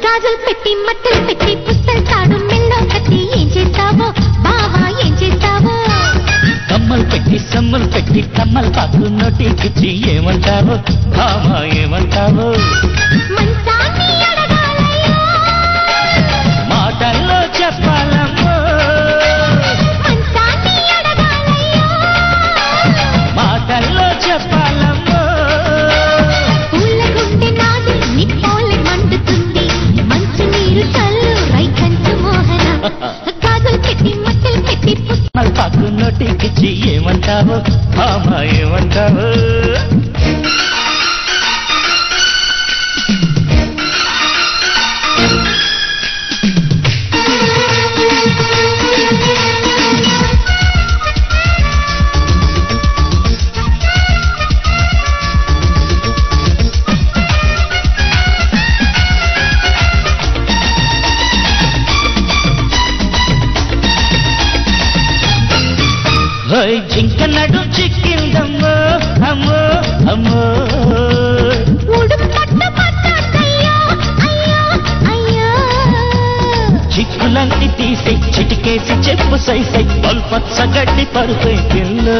గాజులు పెట్టి మట్టలు పెట్టి పుస్తలు తాడు మెల్లో కట్టి ఏం చేస్తావో బావా ఏం చేస్తావో కమ్మలు పెట్టి సమ్మలు పెట్టి కమ్మలు పాకు నోటికిచ్చి ఏమంటావో బావా ఏమంటావో మంచాన్ని అడగాలయ్యో మాటల్లో చెప్పాలమ్మో మంచాన్ని అడగాలయ్యో మాటల్లో చెప్పాలమ్మో పూల గుండె నాది నిప్పోలే మండుతుంది మంచు నీరు చల్లు రైకంచు మోహన గాజులు పెట్టి మట్టలు పెట్టి కమ్మలు పాకు నోటికిచ్చి ఏమంటావో బావా ఏమంటావో జింక నడు చిక్కిందమ్మో అమ్మో అమ్మో చిక్కులన్నీ తీసి చిటికేసి చెప్పు సైసై పల్పచ్చ గడ్డి పరుపై పిల్లో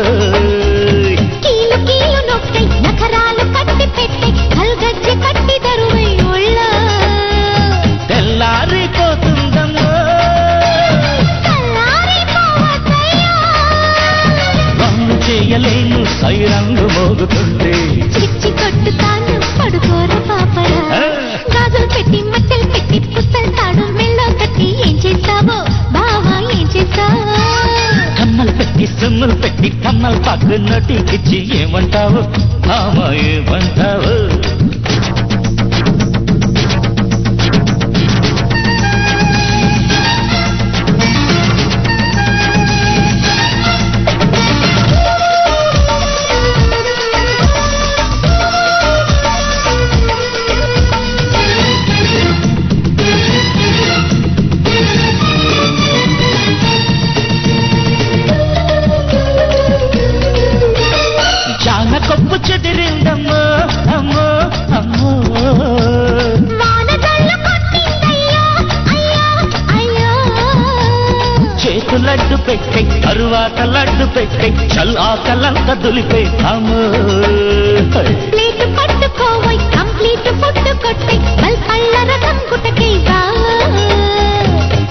కీలు కీలు నొక్కై నఖరాలు కట్టి పెట్టి కల్గజ్జి కట్టి దరువై ఒళ్ళ తెల్లారిపోతుందమ్మో చేయలేను సైరంగు మోగుతుంటే చిచ్చి కొట్టుతాను పడుకోర పాపరా గాజులు పెట్టి మట్టలు పెట్టి పుస్తలు తాడు మెల్లో కట్టి ఏం చేస్తావో బావా ఏం చేస్తావో కమ్మలు పెట్టి సుమ్ములు పెట్టి కమ్మలు పాకు నోటికిచ్చి ఏమంటావు బావా ఏమంటావు కొప్పు చెదిరిందమ్మో అమ్మో అమ్మో చేతులడ్డు పెట్టే తరువాత లడ్డు పెట్టే చల్లాకలంత దులిపే అమ్మో ప్లేట్ పట్టుకోవై కంప్లీట్ ఫుడ్ కొట్టే కళ్ళ రసం గుటకే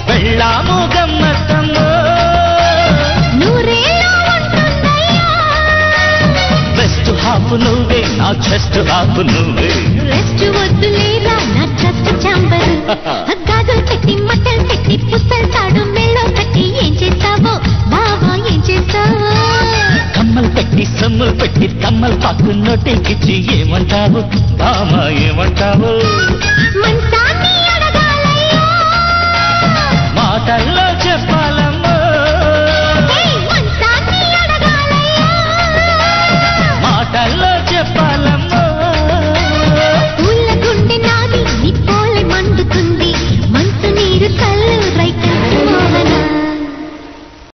వెళ్ళాము గమ్మత్తమ్మో హాఫ్ నువ్వే నా చెస్ట్ హాఫ్ నువ్వే రెస్ట్ వద్దులేరా నా చెస్ట్ చాంబర్ గాజులు పెట్టి మట్టలు పెట్టి పుస్తలు తాడు మెల్లో కట్టి ఏం చేస్తావో బావా ఏం చేస్తావో కమ్మలు పెట్టి సమ్ములు పెట్టి కమ్మలు పాకు నోటికిచ్చి ఏమంటావు బావా ఏమంటావు మంచాన్ని అడగాలయ్యో మాటల్లో